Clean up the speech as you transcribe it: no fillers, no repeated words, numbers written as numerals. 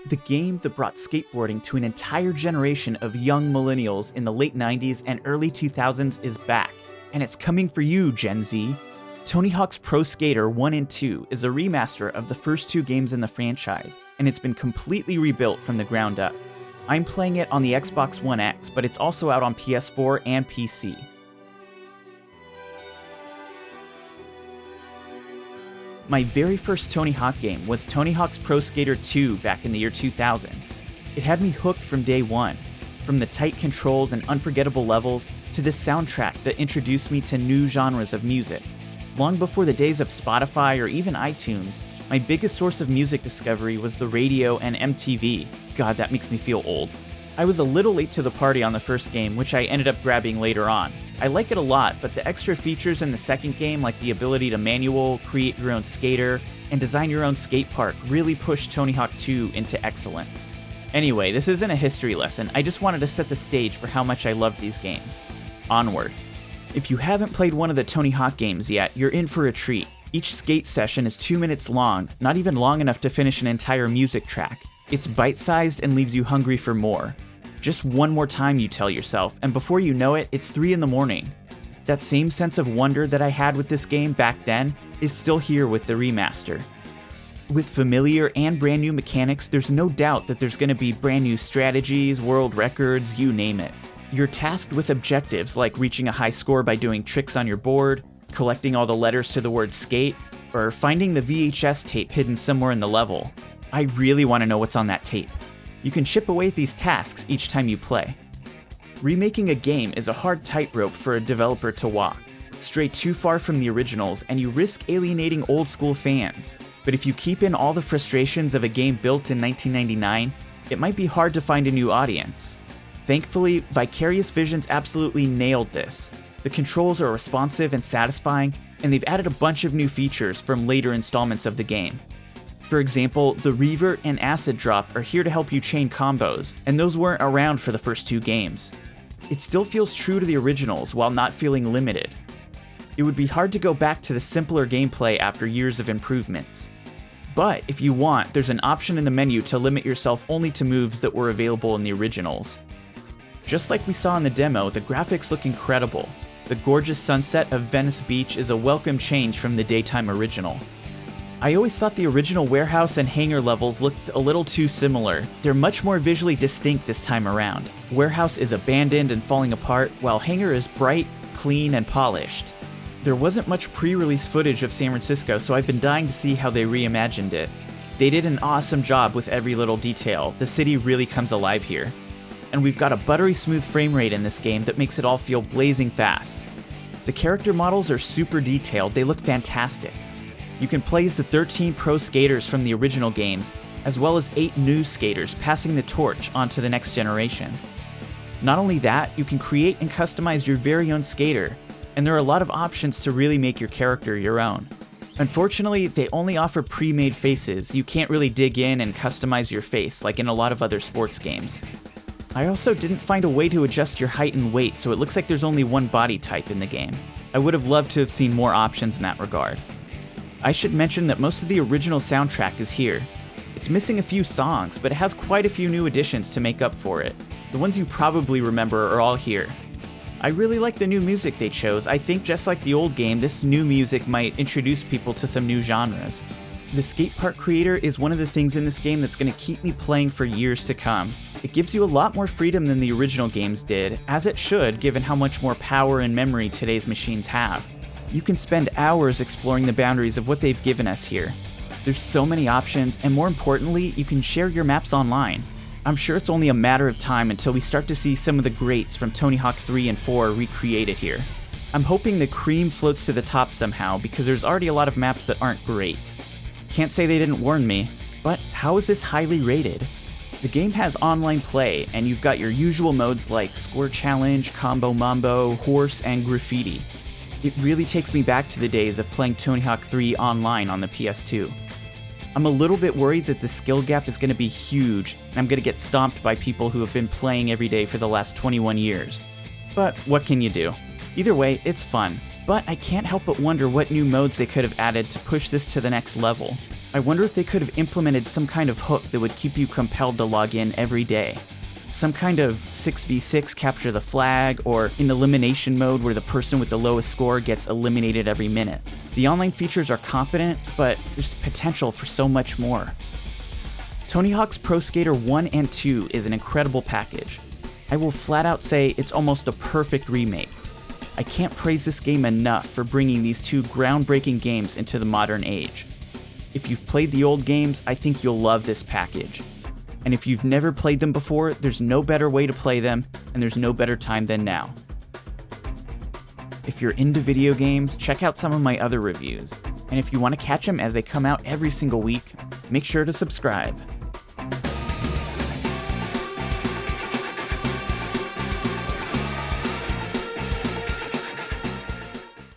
The game that brought skateboarding to an entire generation of young millennials in the late 90s and early 2000s is back, and it's coming for you, Gen Z. Tony Hawk's Pro Skater 1 and 2 is a remaster of the first two games in the franchise, and it's been completely rebuilt from the ground up. I'm playing it on the Xbox One X, but it's also out on PS4 and PC. My very first Tony Hawk game was Tony Hawk's Pro Skater 2 back in the year 2000. It had me hooked from day one, from the tight controls and unforgettable levels to the soundtrack that introduced me to new genres of music. Long before the days of Spotify or even iTunes, my biggest source of music discovery was the radio and MTV. God, that makes me feel old. I was a little late to the party on the first game, which I ended up grabbing later on. I like it a lot, but the extra features in the second game, like the ability to manual, create your own skater, and design your own skate park, really pushed Tony Hawk 2 into excellence. Anyway, this isn't a history lesson, I just wanted to set the stage for how much I love these games. Onward. If you haven't played one of the Tony Hawk games yet, you're in for a treat. Each skate session is 2 minutes long, not even long enough to finish an entire music track. It's bite-sized and leaves you hungry for more. Just one more time, you tell yourself, and before you know it, it's 3 in the morning. That same sense of wonder that I had with this game back then is still here with the remaster. With familiar and brand new mechanics, there's no doubt that there's going to be brand new strategies, world records, you name it. You're tasked with objectives like reaching a high score by doing tricks on your board, collecting all the letters to the word skate, or finding the VHS tape hidden somewhere in the level. I really want to know what's on that tape. You can chip away at these tasks each time you play. Remaking a game is a hard tightrope for a developer to walk. Stray too far from the originals and you risk alienating old school fans. But if you keep in all the frustrations of a game built in 1999, it might be hard to find a new audience. Thankfully, Vicarious Visions absolutely nailed this. The controls are responsive and satisfying, and they've added a bunch of new features from later installments of the game. For example, the revert and acid drop are here to help you chain combos, and those weren't around for the first two games. It still feels true to the originals while not feeling limited. It would be hard to go back to the simpler gameplay after years of improvements. But if you want, there's an option in the menu to limit yourself only to moves that were available in the originals. Just like we saw in the demo, the graphics look incredible. The gorgeous sunset of Venice Beach is a welcome change from the daytime original. I always thought the original warehouse and hangar levels looked a little too similar. They're much more visually distinct this time around. Warehouse is abandoned and falling apart, while hangar is bright, clean, and polished. There wasn't much pre-release footage of San Francisco, so I've been dying to see how they reimagined it. They did an awesome job with every little detail. The city really comes alive here. And we've got a buttery smooth frame rate in this game that makes it all feel blazing fast. The character models are super detailed, they look fantastic. You can play as the 13 pro skaters from the original games, as well as 8 new skaters passing the torch onto the next generation. Not only that, you can create and customize your very own skater, and there are a lot of options to really make your character your own. Unfortunately, they only offer pre-made faces. You can't really dig in and customize your face like in a lot of other sports games. I also didn't find a way to adjust your height and weight, so it looks like there's only one body type in the game. I would have loved to have seen more options in that regard. I should mention that most of the original soundtrack is here. It's missing a few songs, but it has quite a few new additions to make up for it. The ones you probably remember are all here. I really like the new music they chose. I think just like the old game, this new music might introduce people to some new genres. The skate park creator is one of the things in this game that's going to keep me playing for years to come. It gives you a lot more freedom than the original games did, as it should given how much more power and memory today's machines have. You can spend hours exploring the boundaries of what they've given us here. There's so many options, and more importantly, you can share your maps online. I'm sure it's only a matter of time until we start to see some of the greats from Tony Hawk 3 and 4 recreated here. I'm hoping the cream floats to the top somehow, because there's already a lot of maps that aren't great. Can't say they didn't warn me, but how is this highly rated? The game has online play, and you've got your usual modes like Score Challenge, Combo Mambo, Horse, and Graffiti. It really takes me back to the days of playing Tony Hawk 3 online on the PS2. I'm a little bit worried that the skill gap is going to be huge, and I'm going to get stomped by people who have been playing every day for the last 21 years. But what can you do? Either way, it's fun. But I can't help but wonder what new modes they could have added to push this to the next level. I wonder if they could have implemented some kind of hook that would keep you compelled to log in every day. Some kind of 6v6 capture the flag, or an elimination mode where the person with the lowest score gets eliminated every minute. The online features are competent, but there's potential for so much more. Tony Hawk's Pro Skater 1 and 2 is an incredible package. I will flat out say it's almost a perfect remake. I can't praise this game enough for bringing these two groundbreaking games into the modern age. If you've played the old games, I think you'll love this package. And if you've never played them before, there's no better way to play them, and there's no better time than now. If you're into video games, check out some of my other reviews. And if you want to catch them as they come out every single week, make sure to subscribe.